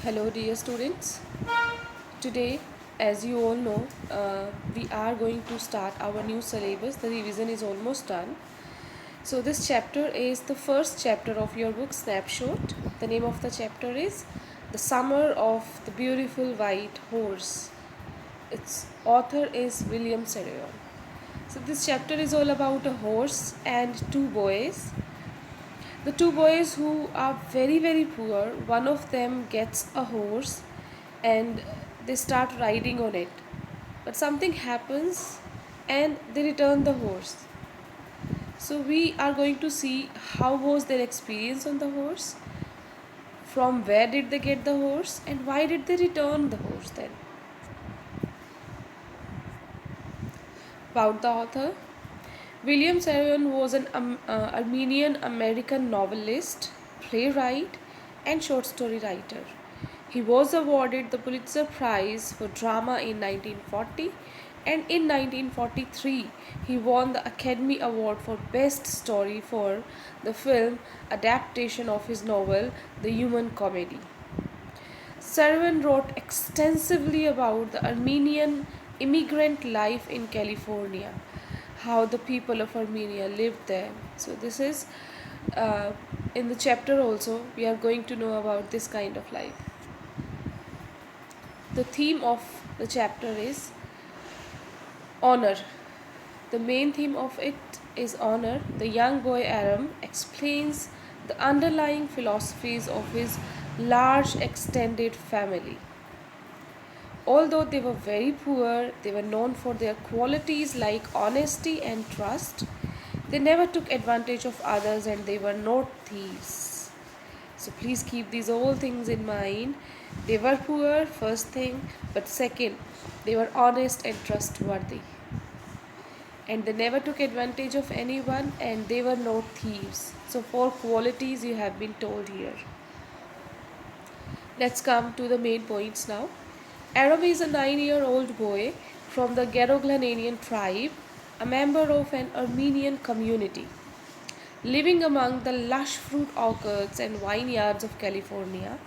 Hello, dear students. Today, as you all know, we are going to start our new syllabus. The revision is almost done. So, this chapter is the first chapter of your book, Snapshot. The name of the chapter is The Summer of the Beautiful White Horse. Its author is William Seryon. So, this chapter is all about a horse and two boys. The two boys who are very poor, one of them gets a horse and they start riding on it. But something happens and they return the horse. So we are going to see how was their experience on the horse, from where did they get the horse, and why did they return the horse then. About the author, William Seryon was an Armenian American novelist, playwright, and short story writer. He was awarded the Pulitzer Prize for Drama in 1940, and in 1943 he won the Academy Award for Best Story for the film adaptation of his novel The Human Comedy. Servan wrote extensively about the Armenian immigrant life in California, how the people of Armenia lived there. So, this is uh, in the chapter also, we are going to know about this kind of life. The theme of the chapter is honor. The main theme of it is honor. The young boy Aram explains the underlying philosophies of his large extended family. Although they were very poor, they were known for their qualities like honesty and trust. They never took advantage of others and they were not thieves. So please keep these all things in mind. They were poor, first thing, but second, they were honest and trustworthy. And they never took advantage of anyone and they were not thieves. So, four qualities you have been told here. Let's come to the main points now. Aram is a 9-year-old boy from the Garoglananian tribe, a member of an Armenian community, living among the lush fruit orchards and vineyards of California.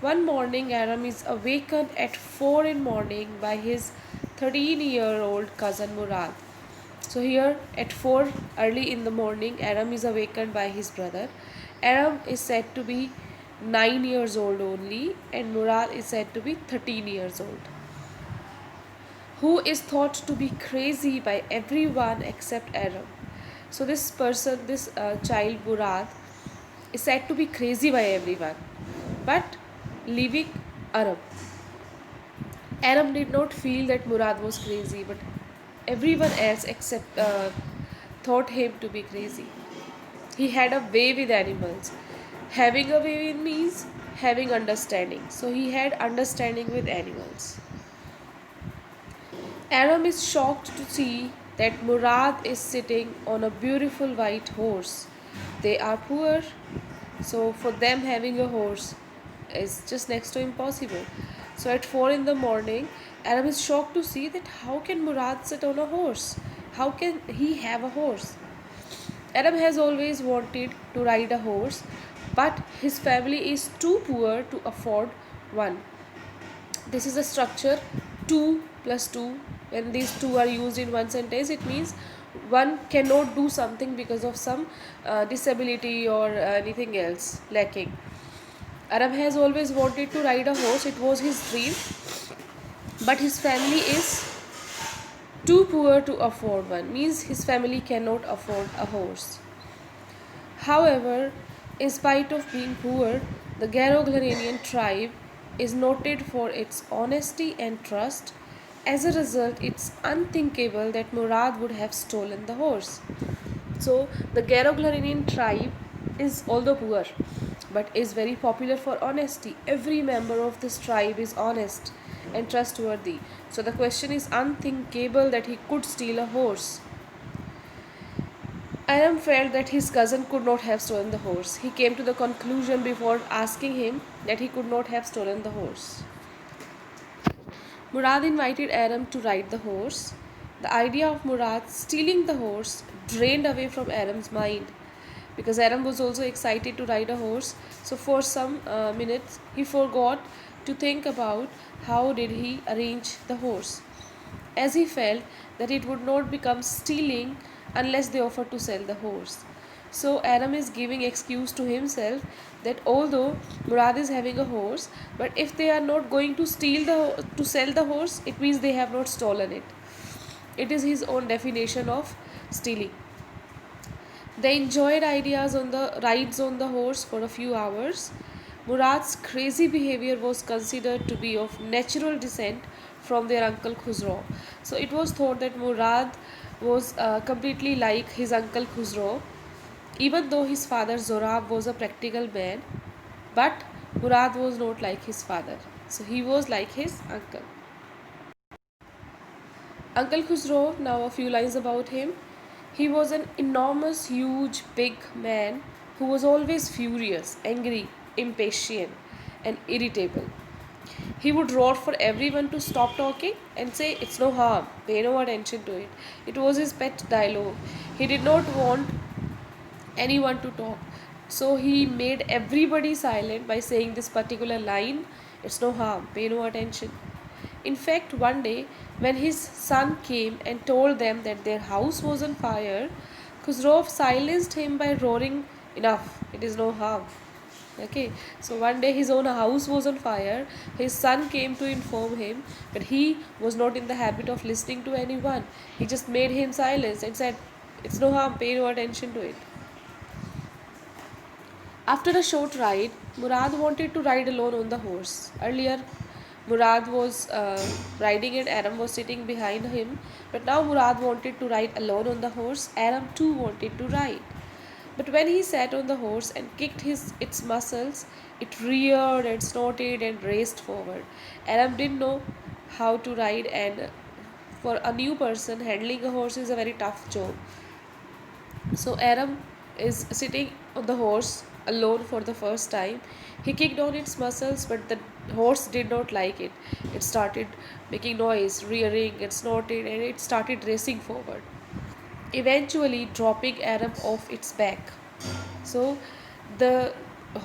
One morning, Aram is awakened at 4 in the morning by his 13-year-old cousin Murad. So here at 4 early in the morning, Aram is awakened by his brother. Aram is said to be 9 years old only and Murad is said to be 13 years old, who is thought to be crazy by everyone except Aram. So this person, this child Murad, is said to be crazy by everyone, but leaving Aram. Aram did not feel that Murad was crazy, but everyone else except thought him to be crazy. He had a way with animals. Having a way with means having understanding. So he had understanding with animals. Aram is shocked to see that Murad is sitting on a beautiful white horse. They are poor, so for them having a horse is just next to impossible. So at 4 in the morning, Aram is shocked to see that how can Murad sit on a horse? How can he have a horse? Aram has always wanted to ride a horse, but his family is too poor to afford one. This is a structure 2 plus 2. When these two are used in one sentence, it means one cannot do something because of some disability or anything else lacking. Aram has always wanted to ride a horse, it was his dream, but his family is too poor to afford one, means his family cannot afford a horse. However, in spite of being poor, the Garoglaranian tribe is noted for its honesty and trust. As a result, it's unthinkable that Murad would have stolen the horse. So, the Garoglaranian tribe is, although poor, but is very popular for honesty. Every member of this tribe is honest and trustworthy. So, the question is unthinkable that he could steal a horse. Aram felt that his cousin could not have stolen the horse. He came to the conclusion before asking him that he could not have stolen the horse. Murad invited Aram to ride the horse. The idea of Murad stealing the horse drained away from Aram's mind. because Aram was also excited to ride a horse. So for some minutes he forgot to think about how did he arrange the horse, as he felt that it would not become stealing unless they offered to sell the horse. So Aram is giving excuse to himself that although Murad is having a horse, but if they are not going to sell the horse, it means they have not stolen it. It is his own definition of stealing. They enjoyed ideas on the rides on the horse for a few hours. Murad's crazy behavior was considered to be of natural descent from their uncle Khusro. So it was thought that Murad was completely like his uncle Khusro, even though his father Zorab was a practical man. But Murad was not like his father, so he was like his uncle. Uncle Khusro, now a few lines about him. He was an enormous, huge, big man who was always furious, angry, impatient, and irritable. He would roar for everyone to stop talking and say, "It's no harm, pay no attention to it." It was his pet dialogue. He did not want anyone to talk. So he made everybody silent by saying this particular line, "It's no harm, pay no attention." In fact, one day when his son came and told them that their house was on fire, Khusrov silenced him by roaring, "Enough, it is no harm." Okay, so one day his own house was on fire. His son came to inform him, but he was not in the habit of listening to anyone. He just made him silence and said, "It's no harm, pay no attention to it." After a short ride, Murad wanted to ride alone on the horse. Earlier, Murad was riding and Aram was sitting behind him, but now Murad wanted to ride alone on the horse. Aram too wanted to ride. But when he sat on the horse and kicked its muscles, it reared and snorted and raced forward. Aram didn't know how to ride, and for a new person, handling a horse is a very tough job. So Aram is sitting on the horse alone for the first time. He kicked on its muscles, but the horse did not like it. It started making noise, rearing, and snorted, and it started racing forward, eventually dropping Aram off its back. So the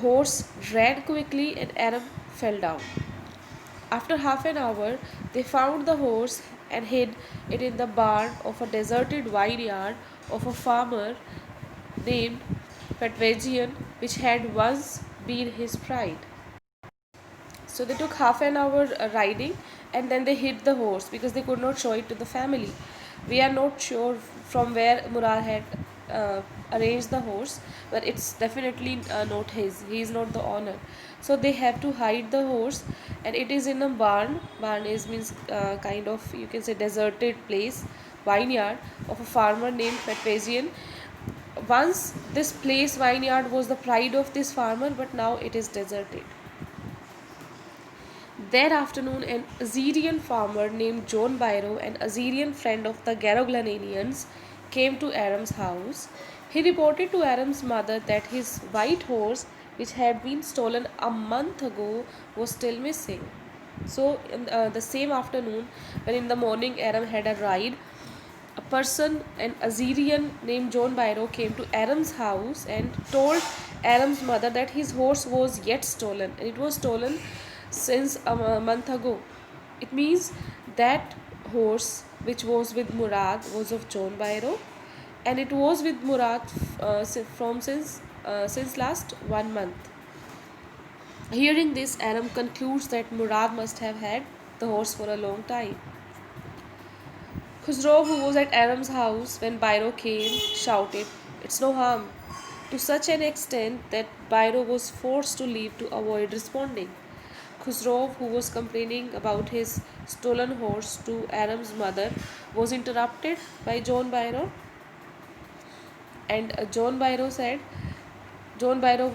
horse ran quickly and Aram fell down. After half an hour, they found the horse and hid it in the barn of a deserted vineyard of a farmer named Petvegian, which had once been his pride. So they took half an hour riding and then they hid the horse because they could not show it to the family. We are not sure from where Murad had arranged the horse, but it's definitely not his. He is not the owner. So they have to hide the horse, and it is in a barn. Barn is means kind of, you can say, deserted place, vineyard of a farmer named Petvegian. Once this place vineyard was the pride of this farmer, but now it is deserted. That afternoon, an Assyrian farmer named John Byro, an Assyrian friend of the Garoglananians, came to Aram's house. He reported to Aram's mother that his white horse, which had been stolen a month ago, was still missing. So, in the same afternoon, when in the morning Aram had a ride, a person, an Assyrian named John Byro, came to Aram's house and told Aram's mother that his horse was yet stolen, and it was stolen since a month ago. It means that horse which was with Murad was of John Byro, and it was with Murad from since last 1 month. Hearing this, Aram concludes that Murad must have had the horse for a long time. Khusro, who was at Aram's house when Byro came, shouted, "It's no harm," to such an extent that Byro was forced to leave to avoid responding. Khusrov, who was complaining about his stolen horse to Aram's mother, was interrupted by John Byro, and John Byro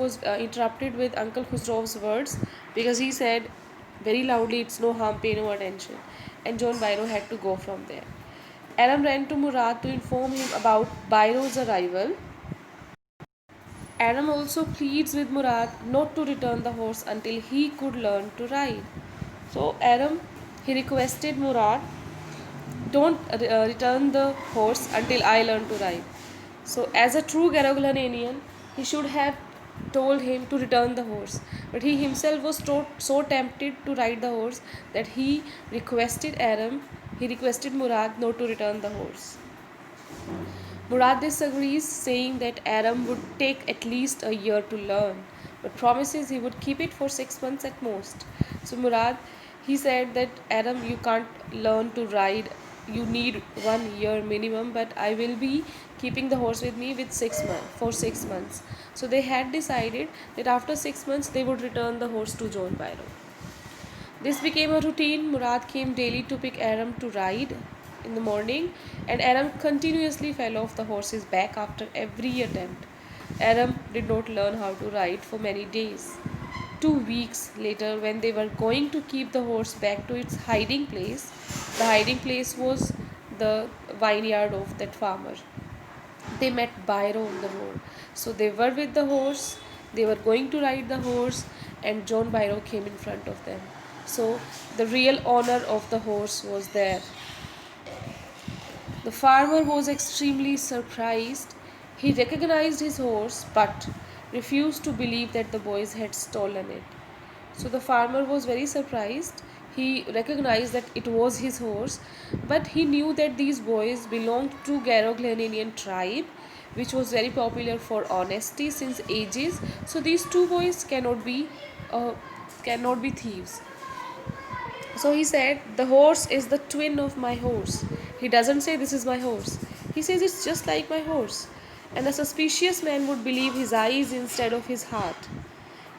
was interrupted with Uncle Khusrov's words because he said very loudly, "It's no harm, pay no attention," and John Byro had to go from there. Aram ran to Murad to inform him about Byro's arrival. Aram also pleads with Murad not to return the horse until he could learn to ride. So Aram, he requested Murad, "Don't return the horse until I learn to ride." So as a true Garoglananian, he should have told him to return the horse, but he himself was so tempted to ride the horse that he requested Murad not to return the horse. Murad disagrees, saying that Aram would take at least a year to learn, but promises he would keep it for 6 months at most. So Murad, he said that Aram, you can't learn to ride. You need 1 year minimum, but I will be keeping the horse with me with 6 months for 6 months. So they had decided that after 6 months they would return the horse to John Byron. This became a routine. Murad came daily to pick Aram to ride in the morning, and Aram continuously fell off the horse's back after every attempt. Aram did not learn how to ride for many days. 2 weeks later, when they were going to keep the horse back to its hiding place, the hiding place was the vineyard of that farmer. They met Byro on the road. So they were with the horse, they were going to ride the horse, and John Byro came in front of them. So the real owner of the horse was there. The farmer was extremely surprised. He recognized his horse but refused to believe that the boys had stolen it. So the farmer was very surprised. He recognized that it was his horse, but he knew that these boys belonged to Garoglaninian tribe, which was very popular for honesty since ages. So these two boys uh, cannot be thieves. So he said, the horse is the twin of my horse. He doesn't say this is my horse. He says it's just like my horse. And a suspicious man would believe his eyes instead of his heart.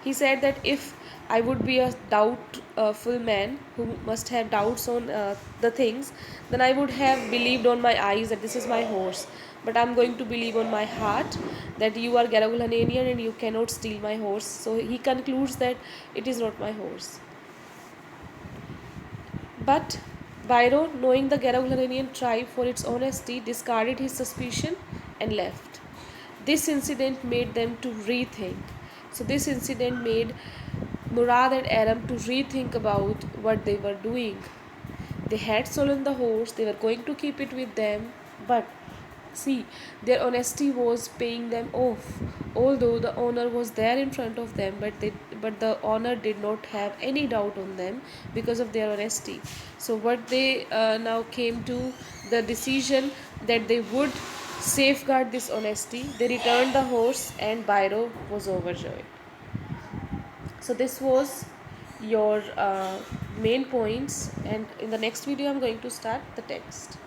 He said that if I would be a doubtful man who must have doubts on the things, then I would have believed on my eyes that this is my horse. But I'm going to believe on my heart that you are Garagulhananian and you cannot steal my horse. So he concludes that it is not my horse. But Byron, knowing the Garagulanian tribe for its honesty, discarded his suspicion and left. This incident made them to rethink. So this incident made Murad and Aram to rethink about what they were doing. They had stolen the horse, they were going to keep it with them, but see, their honesty was paying them off. Although the owner was there in front of them, but the owner did not have any doubt on them because of their honesty. So what they now came to the decision that they would safeguard this honesty. They returned the horse, and Byro was overjoyed. So this was your main points, and in the next video I'm going to start the text.